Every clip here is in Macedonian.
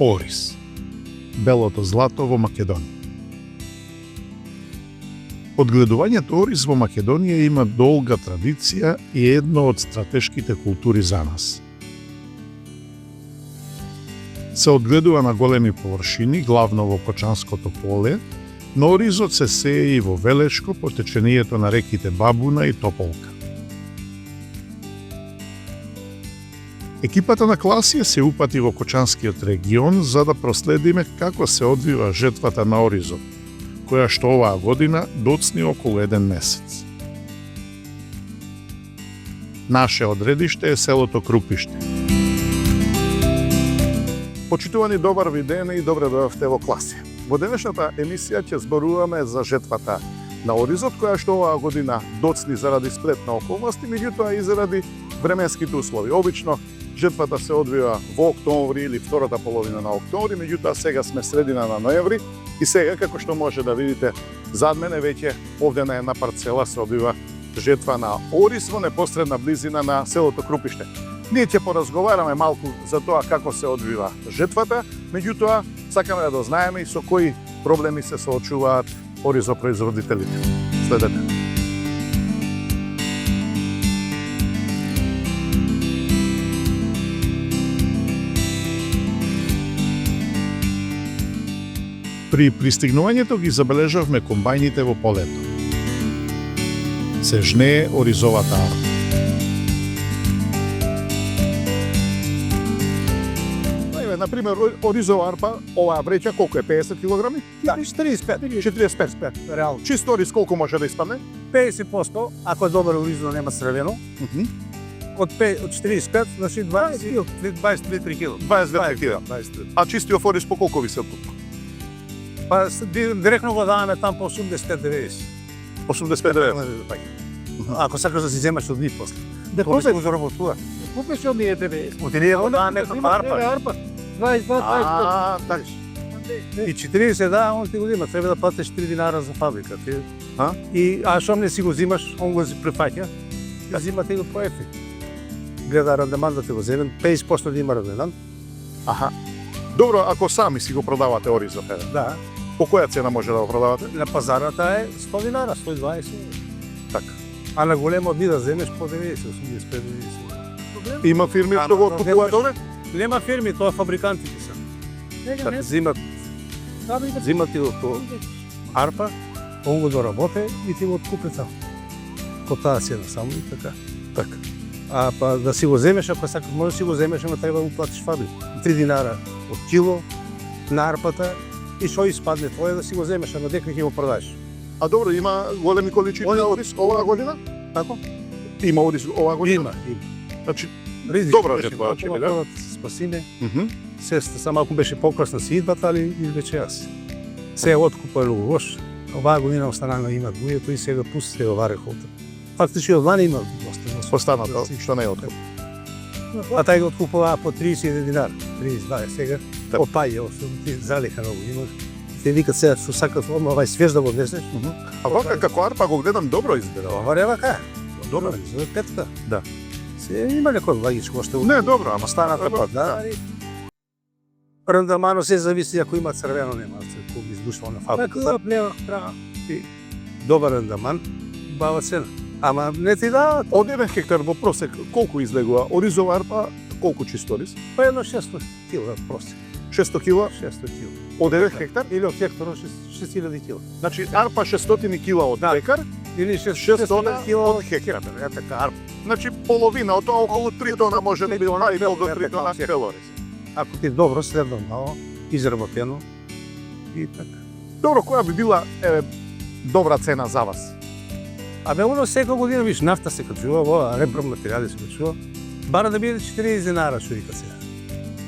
Орис, белото злато во Македонија. Одгледувањето ориз во Македонија има долга традиција и е едно од стратешките култури за нас. Се одгледува на големи површини, главно во Кочанското поле, но оризот се сее и во Велешко по течението на реките Бабуна и Тополка. Екипата на Класија се упати во Кочанскиот регион за да проследиме како се одвива жетвата на оризот, која што оваа година доцни околу 1 месец. Наше одредиште е селото Крупиште. Почитувани, добар ви ден и добре дојавте во Класија. Во денешната емисија ќе зборуваме за жетвата на оризот, која што оваа година доцни заради сплетна околности, меѓутоа и заради временските услови. Обично жетвата се одвива во октомври или втората половина на октомври, меѓутоа сега сме средина на ноември и сега, како што може да видите зад мене, веќе овде на една парцела се одвива жетва на ориз во непосредна близина на селото Крупиште. Ние ќе поразговараме малку за тоа како се одвива жетвата, меѓутоа сакаме да знаеме и со кои проблеми се соочуваат оризопроизводителите. Следете. При пристигнувањето ги забележавме комбајните во полето. Се жнее оризовата арпа. Например, оризова арпа, оваа вреќа колку е, 50 килограми? Да, 45. Реално. Чист ориз колку може да испадне? 50%, ако е добро оризано, нема црвено. Од 45, значи 23 кг. 22 кг. А чистиот ориз по колку ви се откупува? Па директно го даваме там по 85-90. 85-90. Ако сакаш да си земаш од нив после. Да Тоа купиш, се заработува. купиш од ние 90. Од ние го даваме некаква арпа. 22. така. И 40 да, он ти го зима, треба да платиш 3 динара за фабрика. А шом не си го зимаш, он го си прифаќа, ти зима ти го поефи. Гледа рандеман да ти го земен, 50% да има рандеман. Аха. Добро, ако сами си го продавате оризот, Да. по која цена може да го продавате? На пазарата е 100 динара, 120. Така. А на големо дни да земеш по 90, 85-90. Има фирми што го откупуваат овде? Нема фирми, тоа фабрикантите се. Не. Зимат ти од арпа, он го доработе и ти го откупи таму. По таа цена само и така. Така. А па да си го земеш, ако сакаш, може да си го земеш, ама треба да го платиш фабрика. 3 динара од кило на арпата и што испадне тоа да си го земеш, ама дека ќе го продадеш. А добро, има големи количини ориз оваа година? Како? Има ориз оваа година? Има. Значи, Ризик добра беше жетва, малку, да? да спасиме. Сеста само малку беше покрасна си идвата, али и веќе јас. Се откупа лош. Оваа година останаа има гујето и сега пустите оваа рехолта. Фактички од лани има доста. Останато, што не е откуп. А тај го откупува по 31 динар. 32 сега. Опај, ти залиха многу има. Те викат сега што сакат овај свеж да го внесеш. А вака како арпа го гледам добро изгледа. Ова не вака. Добро. За петка. Да. Се има некој лагичко што Не, добро, ама останата па, да. Рандамано се зависи ако има црвено, нема се кога издушува на фабрика. Добар рандаман, бава цена. Ама не ти дават. Од 1 хектар во просек колку излегува оризова арпа, колку чист ориз? Па едно 600 кила просек. 600 кила 600 кила. од 1 хектар? Или од хектарот 6000 кила. Значи арпа 600 кила од декар, Или 600 кила од од хектар. Е така арпа. Значи половина од тоа околу 3 тона може да биде до 3 тона бел ориз. Ако ти добро, средно мало, изработено и така. Добро, која би била добра цена за вас? Абе, оно секоја година, виж, нафта се качува, во репроматеријали се качува. Бара да биде 40 динара, што вика сега.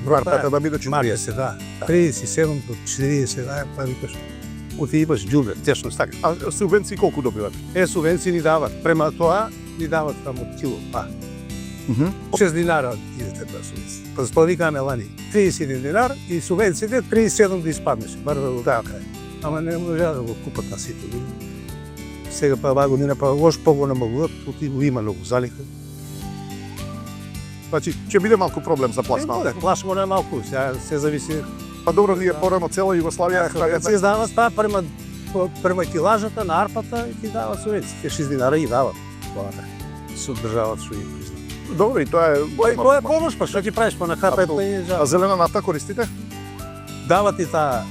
Вартата да биде 40. Марија се, да. 37 до 40, да, па викаш. Оти имаш џубре, тешно така. А субвенции колку добивате? Субвенции ни дават. Према тоа, ни дават таму од кило, па. 6 динара идете тоа субвенција. Па затоа викаме лани, 31 динар и субвенциите 37 да испаднеш. Бар да го така. Ама не можа да го купат на сите. Сега па оваа година па ош по го намалуват, оти го има многу залиха. Значи, ќе биде малку проблем за пласман. Пласман е малку, сега се зависи. Па добро, ние порано цела Југославија Се издава према килажата на арпата и ти дават совеците. 6 динари и дават. Това не. Се одржават што ги признат. Добро, и тоа е Тоа е помош, па што ти правиш по на хапето и А зелена нафта користите? дават и таа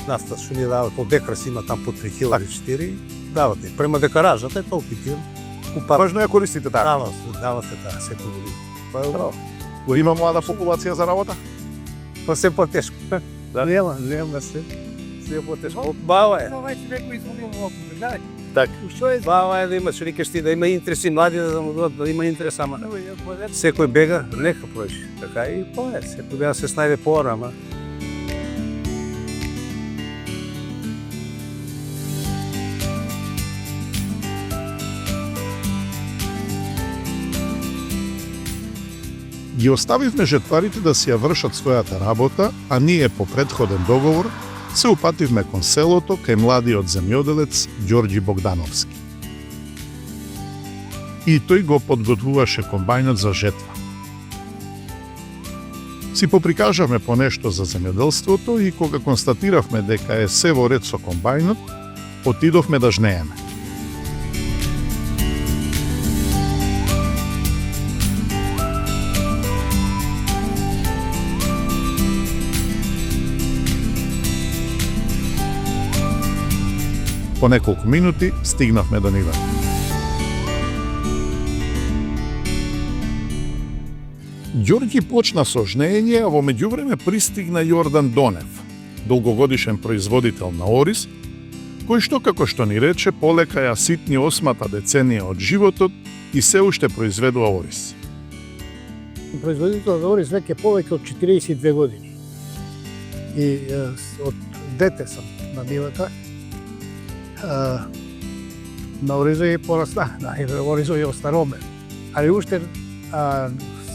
нафта што ни дават, по декрас има там по 3 километри 4, дават и према декаражата е толку ти. Важно е користите таа. Дават се таа секој година. Па е добро. Има млада популација за работа? Па се потешко. Да. Нема се потешко. Бава е. Ова е некој изгубил лопу, гледај. Так. Што е? Бава е да има, што викаш ти, да има интереси млади, да му дадат, да има интерес, ама секој бега, нека пројши. Така и тоа е, секој бега се снајде порама. Ги оставивме жетварите да си ја вршат својата работа, а ние по предходен договор се упативме кон селото кај младиот земјоделец Ѓорѓи Богдановски. И тој го подготвуваше комбајнот за жетва. Си поприкажавме по нешто за земјоделството и кога констатиравме дека е се во ред со комбајнот, отидовме да жнееме. По неколку минути стигнавме до нива. Ѓорѓи почна со жнење, а во меѓувреме пристигна Јордан Донев, долгогодишен производител на ориз, кој што, како што ни рече, полека ја ситни 8-та деценија од животот и се уште произведува ориз. Производител на ориз веќе повеќе од 42 години. И од дете сум на нивата. На оризо и порасна, на оризо и останоме. Али уште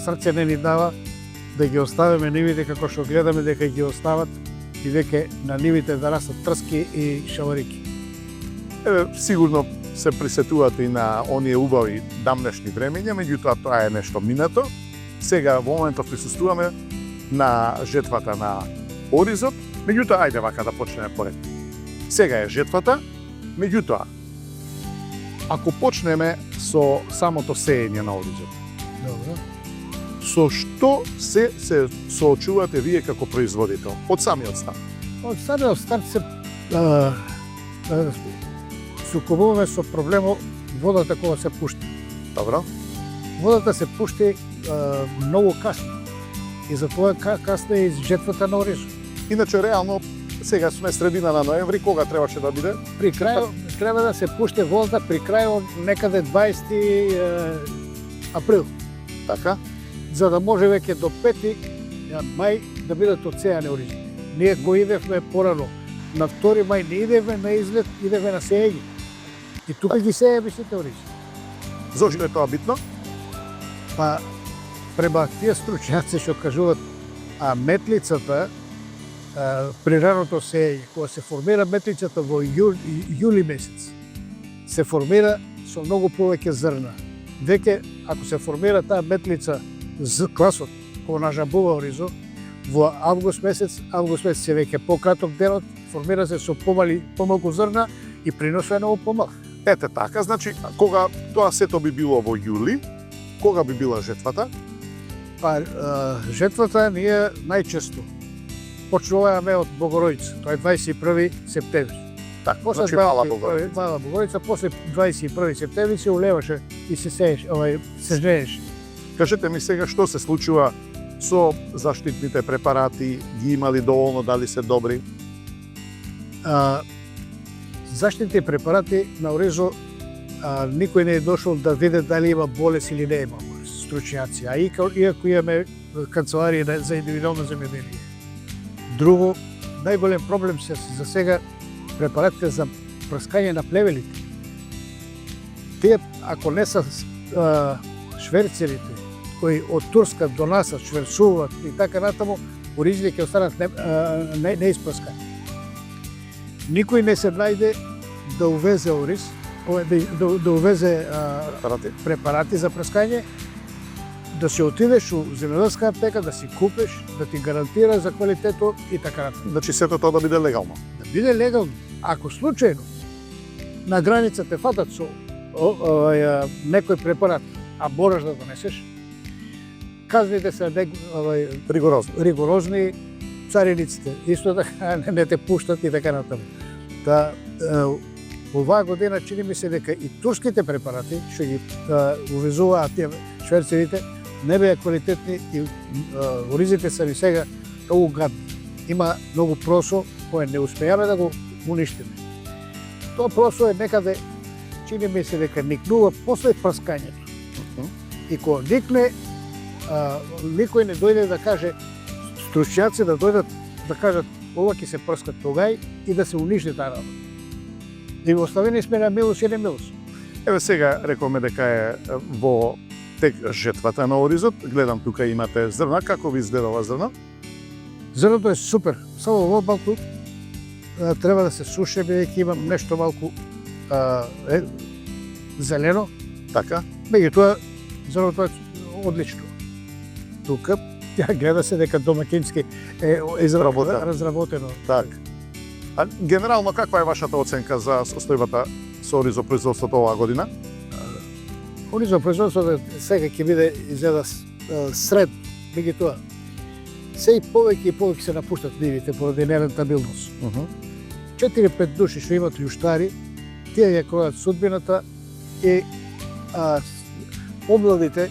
срце не ни дава да ги оставиме нивите како што гледаме дека ги остават и веќе на нивите да растат трски и шаварики. Сигурно се присетувате и на оние убави дамнешни времења, меѓутоа тоа е нешто минато. Сега во моментов присуствуваме на жетвата на оризот, меѓутоа ајде вака да почнеме поред. Сега е жетвата, меѓутоа ако почнеме со самото сеење на оризот. Добро. Со што се соочувате вие како производител од самиот старт? Од самиот старт се сукобуваме со проблемот водата кога се пушти. Добро. Водата се пушти многу касно. И затоа касно е жетвата на оризот. Иначе реално сега сме средина на ноември, кога требаше да биде? При крајот треба да се пушти водата при крајот некаде 20 април. Така? За да може веќе до 5 мај да бидат одсејани оризите. Ние го идевме порано. На 2 мај не идевме на излет, идевме на сеење. И тука ги сееме сите оризи. Зошто е тоа битно? Па, према тие стручњаци што кажуваат, метлицата при раното сеење, кога се формира метлицата во јули месец, се формира со многу повеќе зрна. Веќе, ако се формира таа метлица за класот, кога нажабува оризо, во август месец се веќе пократок денот, формира се со помалку зрна и приносот е многу помал. Ете така, значи, кога тоа сето би било во јули, кога би била жетвата? Па, жетвата ние најчесто почнуваме од Богородица, тоа е 21 септември. Така, После значи мала Богородица. Мала Богородица, после 21 септември се улеваше и се сееше, се жнееше. Кажете ми сега што се случува со заштитните препарати, ги имали доволно, дали се добри? Заштитни препарати на оризо никој не е дошол да види дали има болест или не има болест, стручњаци, а иако имаме канцеларија за индивидуално земјоделие. Друго, најголем проблем се за сега препаратите за прскање на плевелите. Тие, ако не са шверцерите, кои од Турска до нас шверцуваат и така натаму, оризите ќе останат неиспрскани. Никој не се најде да увезе ориз, да увезе препарати за прскање, да си отидеш у земјоделска аптека, да си купиш, да ти гарантира за квалитето и така натаму. Значи сето тоа да биде легално. Да биде легално. Ако случајно на граница те фатат со некој препарат, а мораш да донесеш, казните се ригорозни, цариниците исто така не те пуштат и така натаму. Та оваа година чини ми се дека и турските препарати што ги увезуваат тие шверцерите не беа квалитетни и оризите се и сега многу гадни. Има многу просо кое не успеаме да го уништиме. Тоа просо е некаде чини ми се дека никнува после прскањето. И кога никне, никој не дојде да каже, стручњаци да дојдат да кажат ова ќе се прска тогај и да се уништи таа работа. И оставени сме на милост и немилост. Еве сега рековме дека е во тек жетвата на оризот. Гледам тука имате зрна. Како ви изгледа ова зрна? Зрното е супер. Само во малку треба да се суше, бидејќи имам нешто малку зелено. Така. Меѓутоа, зрното е одлично. Тука ја гледа се дека домакински е разработено. Така. А генерално каква е вашата оценка за состојбата со оризопроизводството оваа година? Оризопроизводството сега ќе биде изгледа средно, меѓутоа се и повеќе се напуштат нивите поради нерентабилност. 4-5 души што имат јуштари, тие ја кројат судбината и помладите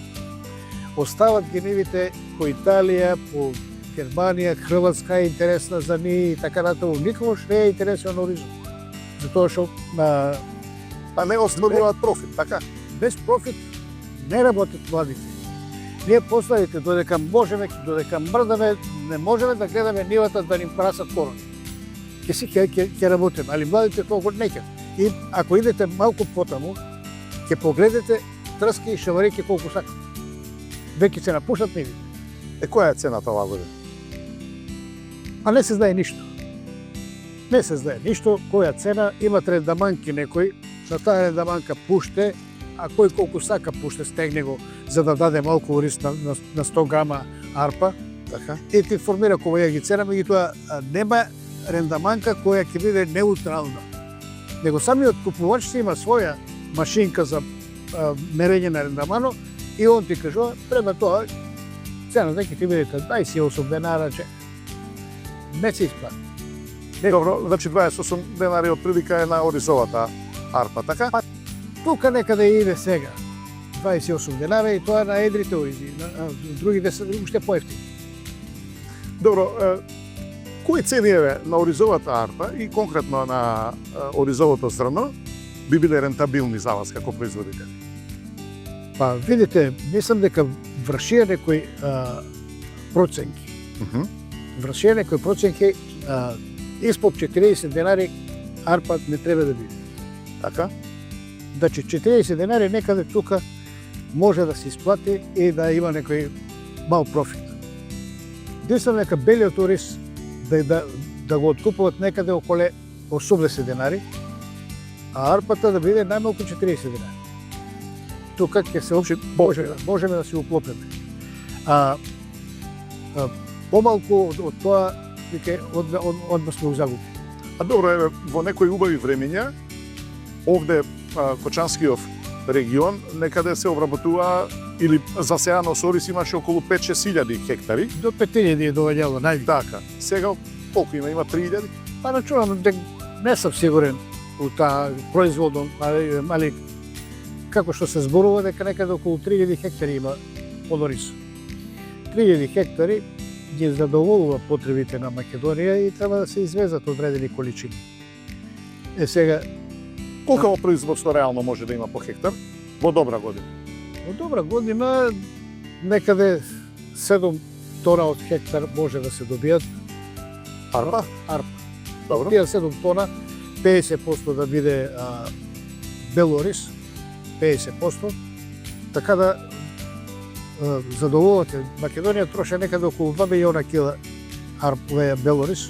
остават ги нивите по Италија, по Германија, Хрватска е интересна за нив и така натаму. Никогаш не е интересен оризот. Затоа што па не остваруваат профит, така? Без профит не работат младите. Ние последите, додека можеме, додека мрдаме, не можеме да гледаме нивата да ни прасат корони. Ќе работиме, али младите толку не ќе. И ако идете малку потаму, ќе погледнете трски и шаварики колку сакат. Веќе се напуштат нивите. Која е цената оваа година? А не се знае ништо. Не се знае ништо, која цена, имат рендаманки некој, на таа рендаманка пуште, а кој колку сака пуште, стегне го за да даде малку ориз на 100 грама арпа, така, и ти формира која ги цена, меѓутоа нема рендаманка која ќе биде неутрална. Него самиот купувач си има своја машинка за мерење на рендамано и он ти кажува, према тоа, цената ќе ти биде 28 денара, че не се исплати. Добро, значи 28 денари од прилика е на оризовата арпа, така? Па, тука некаде иде сега. 28 денара и тоа на едрите оризи, на другите се уште поевтини. Добро, кои цени е на оризовата арпа и конкретно на оризовото зрно би биле рентабилни за вас како производители? Па, видите, мислам дека вршија некои проценки. Вршија некои проценки испод 40 денари арпа не треба да биде. Така? Значи 40 денари некаде тука може да се исплати и да има некој мал профит. Мислам дека белиот ориз да го откупуват некаде околе 80 денари, а арпата да биде најмалку 40 денари. Тука ќе се можеме да се уклопиме. Помалку од тоа дека одма сме загуби. А добро, еве, во некои убави времења, овде Кочанскиов регион некаде се обработува или засеано со ориз имаше околу 5-6 хектари. До 5000 е доаѓало највише. Така. Сега колку има? Има 3000? Па рачунам дека не сум сигурен у таа производно, али како што се зборува дека некаде околу 3000 хектари има од ориз. 3000 хектари ги задоволува потребите на Македонија и треба да се извезат одредени количини. Сега колку производство реално може да има по хектар во добра година? Во добра година некаде 7 тона од хектар може да се добијат арпа. Добро. Тие 7 тона 50% да биде бел ориз, 50%, така да задоволувате. Македонија троше некаде околу 2 милиона кила бел ориз,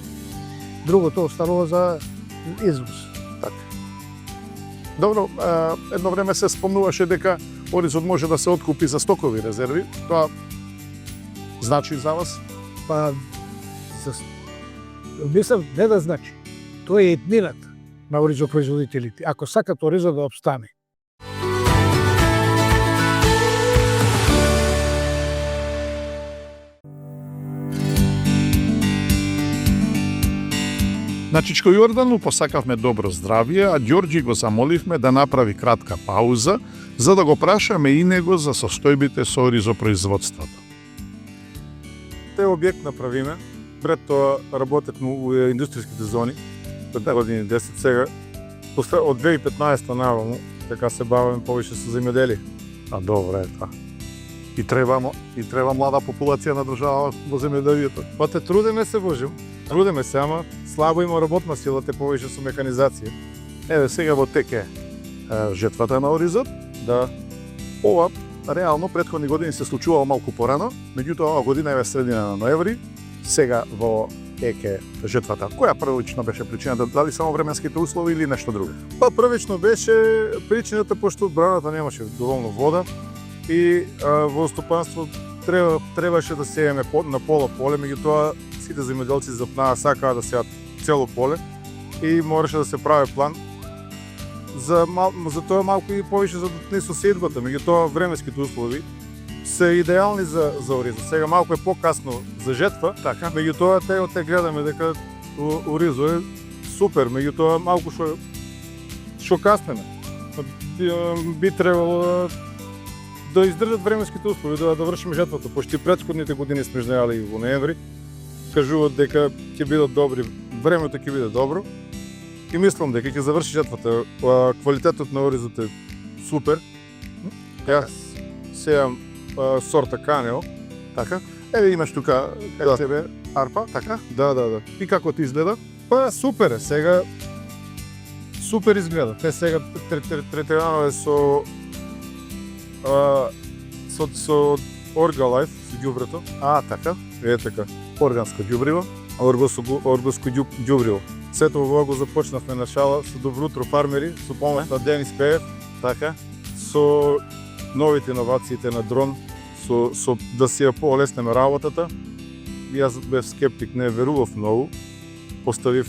другото останува за износ. Така. Добро, едно време се спомнуваше дека оризот може да се откупи за стокови резерви. Тоа значи за вас? Па, мислам, не да значи. Тоа е етнината на оризопроизводителите, ако сакат оризо да обстане. На Чичко Јордану посакавме добро здравје, а Ѓорѓи го замоливме да направи кратка пауза, за да го прашаме и него за состојбите со оризопроизводството. Тој објект направиме, пред тоа работевме у индустријските зони, пред години 10 сега. Од 2015 наваму, така се бавиме повеќе со земјоделие. А добро е тоа. И треба млада популација на држава во земјоделието. Па те трудиме се, Божим. Трудиме се, ама слабо има работна сила, те повеќе со механизација. Еве сега во теке жетвата на оризот. Да. Ова реално претходни години се случувало малку порано, меѓутоа ова година е средина на ноември, сега во еке жетвата. Која првично беше причината? Дали само временските услови или нешто друго? Па првично беше причината пошто одбраната немаше доволно вода и во стопанство требаше да сееме на пола поле, меѓутоа сите земјоделци запнаа сакаа да сеат цело поле и мораше да се прави план за тоа малку и повеќе за не соседбата, меѓутоа временските услови се идеални за оризо. Сега малку е покасно за жетва, Така. меѓутоа те гледаме дека оризо е супер, меѓутоа малку што каснеме. Би требало да издржат временските услови, да вршиме жетвата, пошто и претходните години сме жнеали во ноември. Кажуваат дека ќе бидат добри, времето ќе биде добро. И мислам дека ќе заврши жетвата. Квалитетот на оризот е супер. Јас сеам сорта Канео. Така. Еве имаш тука кај тебе арпа, така? Да. И како ти изгледа? Па супер е, сега супер изгледа. Те сега третирано е со Оргалайф, со ѓубрето. Така. Е така. Органско ѓубриво. Оргоско ѓубриво. Сето ова го започнавме на шала со Добро утро фармери, со помош на Денис Пеев, Така. со новите иновациите на дрон, со да си ја полеснеме работата. Јас бев скептик, не верував многу. Поставив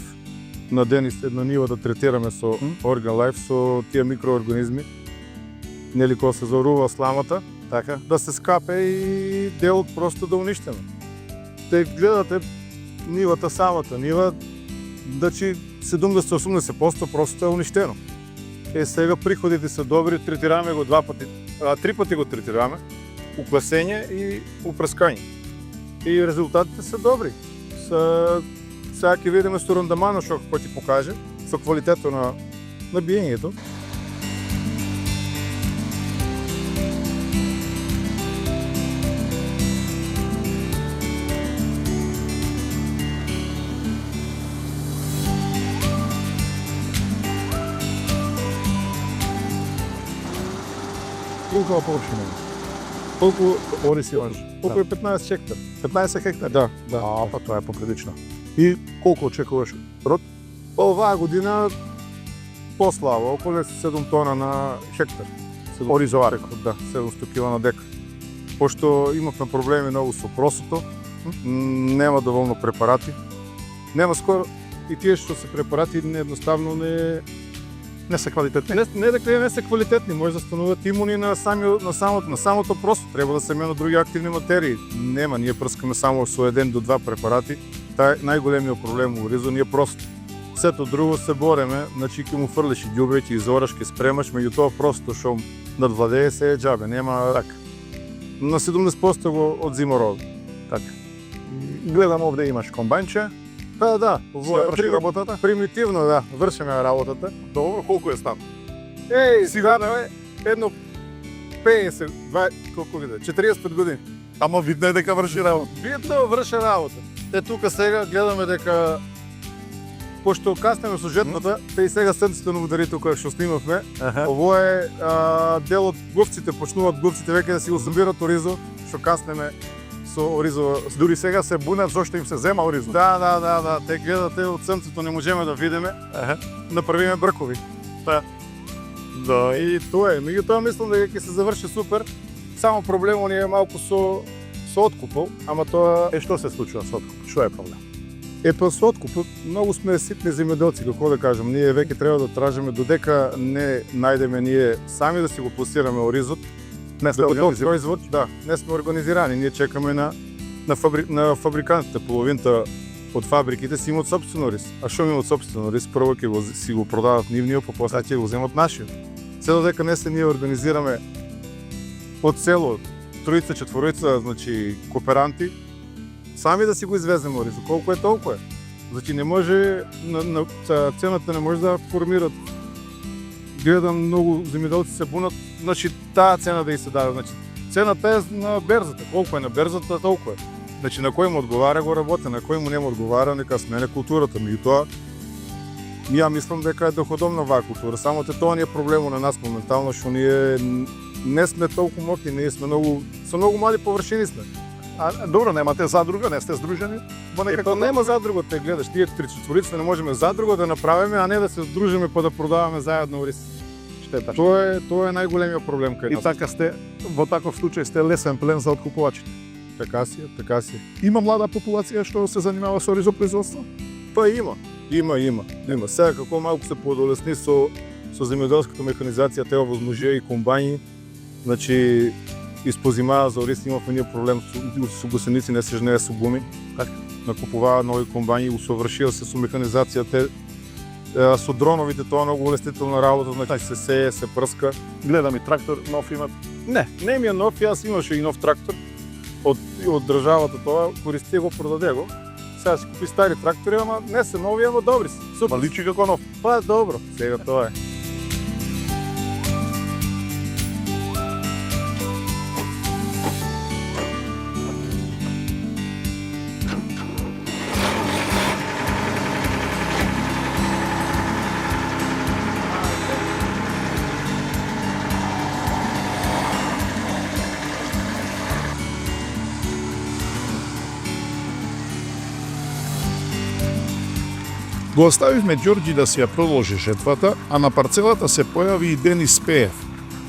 на Денис една нива да третираме со Organ Life, со тие микроорганизми. Нели кога се зорува сламата, Така. да се скапе и делот просто да уништиме. Те гледате нивата, самата нива, значи 70-80% просто е уништено. Сега приходите се добри, третираме го 3 пати го третираме, уквасење и упрскање. И резултатите се добри. Сега ќе видиме со рандамано што ќе ти покаже, со квалитето на биењето. Колку површина има? Колку Ориз имаш? е 15 хектар. 15 хектари? Да. Па тоа е поприлично. И колку очекуваш род? Оваа година послаба, околу 7 тона на хектар. Оризовар. Да, 700 кг на дека. Пошто имавме проблеми многу со просото, нема доволно препарати. Нема скоро и тие што се препарати едноставно Не се квалитетни. не дека не се квалитетни, може да стануваат имуни на самото просто. Треба да се менат други активни материи. Нема, ние прскаме само со 1 до 2 препарати. Тај најголемиот проблем во оризо ние просто. Сето друго се бореме, значи ќе му фрлиш и ѓубре, ќе изораш, ќе спремаш, меѓутоа просто што надвладее се е џабе, нема така. На 70% го одзима род. Така. Гледам овде имаш комбајнче. Па да, Врши работата? примитивно да, вршиме работата. Добро, колку е стан? Сега едно 50, 20, колку виде, 45 години. Ама видно е дека врши работа. Видно врши работа. Тука сега гледаме дека пошто каснеме со жетвата, те и сега седмствено удари тука што снимавме. Ово е дел од говците, почнуваат говците веќе да си го собират оризо, што каснеме со оризо. Дури сега се бунат зошто им се зема оризо. Да. Те гледате од сенцето не можеме да видиме. Направиме бркови. Да, и тоа е. Меѓутоа мислам дека ќе се заврши супер. Само проблемот ни е малку со откупот, ама тоа Што се случува со откуп? Што е проблем? Па со откупот, многу сме ситни земјоделци, како да кажем, ние веќе треба да тражиме додека не најдеме ние сами да си го пласираме оризот. Не сте организирани. Производ, да, не сме организирани, ние чекаме на фабрикантите, половината од фабриките си имаат сопствен ориз. А што имаат сопствен ориз, прво ќе си го продават нивниот, па после ќе го земат нашиот. Се додека не се ние организираме од село, троица, четворица, значи кооперанти, сами да си го извеземе оризот, колку е толку е. Значи не може, цената не може да формират. Гледам многу земјоделци се бунат, значи таа цена да и се даде, значи цената е на берзата, колку е на берзата, толку е. Значи на кој му одговара го работи, на кој му не му одговара, нека смене културата, меѓутоа ја мислам дека е доходовна оваа култура, само тоа ни е проблемот на нас моментално, што ние не сме толку моќни, ние сме со многу мали површини сме. А добро, немате задруга, не сте здружени во некако. Нема задруга, те гледаш, тие три-четворица не можеме задруга да направиме, а не да се здружиме па да продаваме заедно ориз. Штета. Тоа е најголемиот проблем кај И нас. така сте, во таков случај сте лесен плен за откупувачите. Така си, така си. Има млада популација што се занимава со оризопроизводство? Па има. Сега како малку се подолесни со земјоделската механизација, те овозможија и комбајни, значи испозимаа за ориз, имавме ние проблем со гусеници, не се жнее со гуми. Накупуваа нови комбајни, усовршија се со механизацијата. Со дроновите тоа многу улеснителна работа, значи се сее, се прска. Гледам и трактор нов имат. Не ми е нов, јас имаше и нов трактор од државата тоа, користи го, продаде го. Сега си купи стари трактори, ама не се нови, ама добри се. Па личи како нов. Па добро, сега тоа е. Го оставивме Ѓорѓи да си ја продолжи жетвата, а на парцелата се појави и Денис Пеев,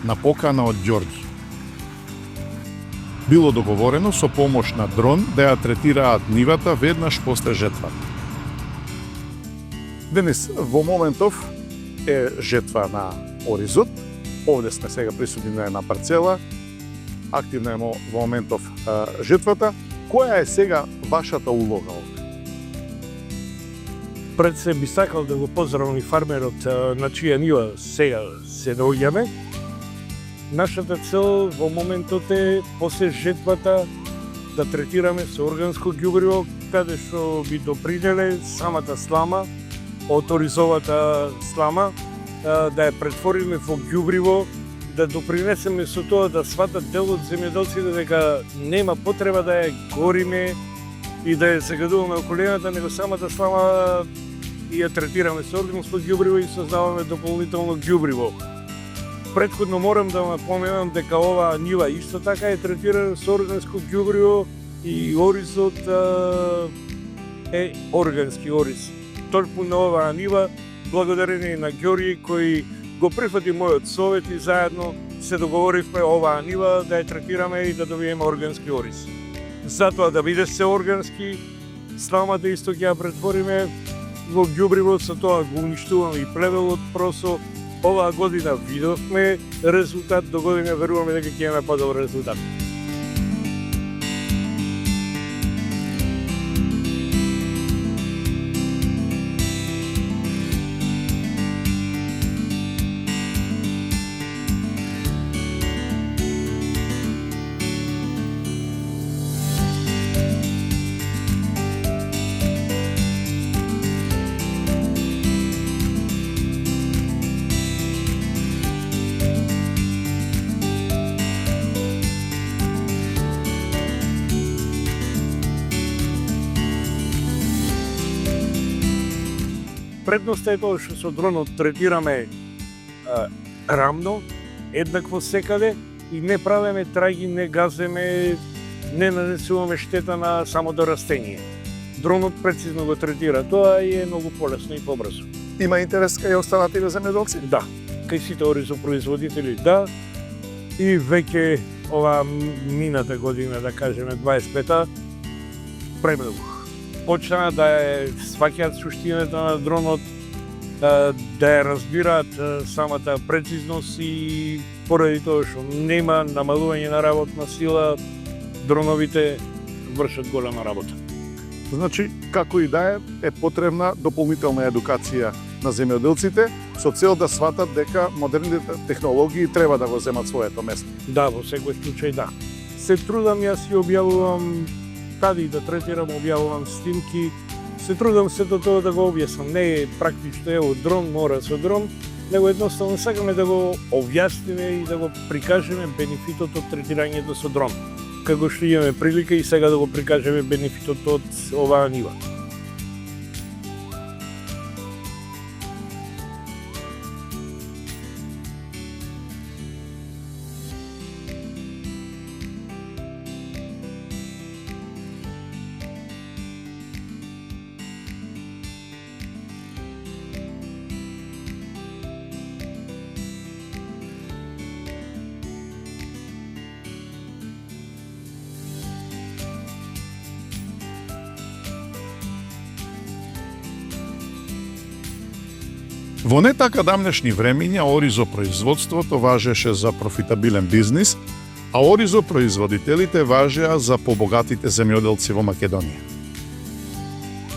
на покана од Ѓорѓи. Било договорено со помош на дрон да ја третираат нивата веднаш после жетвата. Денис, во моментов е жетва на оризот. Овде сме сега присутни на една парцела. Активна е во моментов жетвата. Која е сега вашата улога овде? Пред се би сакал да го поздравам и фармерот на чија нива сега се наоѓаме. Нашата цел во моментот е после жетвата да третираме со органско ѓубриво, каде што би допринеле самата слама од оризовата слама, да ја претвориме во ѓубриво, да допринесеме со тоа да сватат дел од земјоделците дека нема потреба да ја гориме и да ја загадуваме околината, него самата слама и ја третираме со органско ѓубриво и создаваме дополнително ѓубриво. Претходно морам да напоменам дека оваа нива исто така е третирана со органско ѓубриво и оризот е органски ориз. Толку на оваа нива, благодарение на Ѓорѓи кој го прифати мојот совет и заедно се договоривме оваа нива да ја третираме и да добиеме органски ориз. Затоа да биде се органски, сламата исто ќе ја претвориме во ѓубриво, со тоа го уништуваме и плевелот просо. Оваа година видовме резултат, до година веруваме дека ќе имаме подобар резултат. Предноста е тоа што со дронот третираме рамно, еднакво секаде и не правиме траги, не газеме, не нанесуваме штета на самото растение. Дронот прецизно го третира тоа и е многу полесно и побрзо. Има интерес кај останативе земјоделци? Да, кај сите оризопроизводители да, и веќе ова мината година, да кажеме 25-та, премногу. Почнаа да сваќаат суштината на дронот, да ја разбираат самата прецизност и поради тоа што нема намалување на работна сила, дроновите вршат голема работа. Значи, како и да е потребна дополнителна едукација на земјоделците со цел да сватат дека модерните технологии треба да го земат своето место. Да, во секој случај да. Се трудам јас и објавувам каде и да третирам, објавувам снимки, се трудам сето тоа да го објаснам. Не е практично, ево дрон мора со дрон, него едноставно сакаме да го објасниме и да го прикажеме бенефитот од третирањето со дрон. Како што имаме прилика и сега да го прикажеме бенефитот од оваа нива. Во не така дамнешни времиња оризопроизводството важеше за профитабилен бизнис, а оризопроизводителите важеа за побогатите земјоделци во Македонија.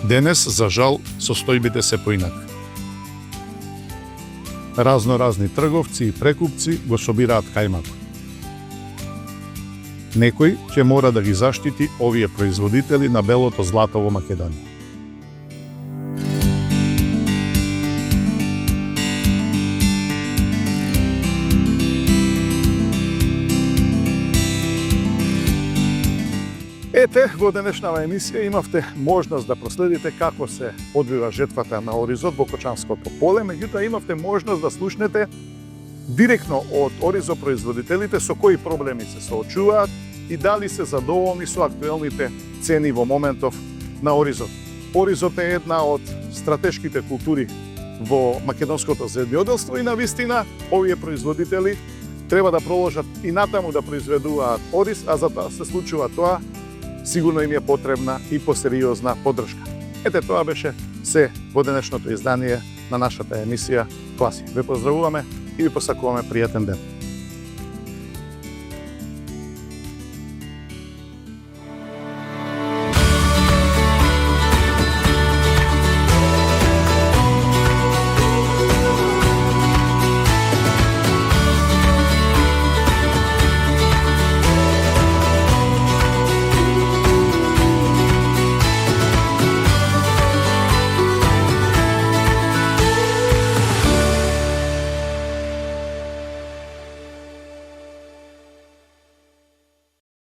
Денес, за жал, состојбите се поинака. Разни трговци и прекупци го собираат кајмакот. Некој ќе мора да ги заштити овие производители на белото злато во Македонија. Ете, во денешнава емисија имавте можност да проследите како се одвива жетвата на Оризот во Кочанското поле, меѓутоа имавте можност да слушнете директно од оризопроизводителите со кои проблеми се соочуваат и дали се задоволни со актуелните цени во моментов на Оризот. Оризот е една од стратешките култури во македонското земјоделство и навистина овие производители треба да проложат и натаму да произведуваат ориз, а за да се случува тоа, сигурно им е потребна и посериозна поддршка. Ете, тоа беше се во денешното издание на нашата емисија Класи. Ве поздравуваме и ви посакуваме пријатен ден.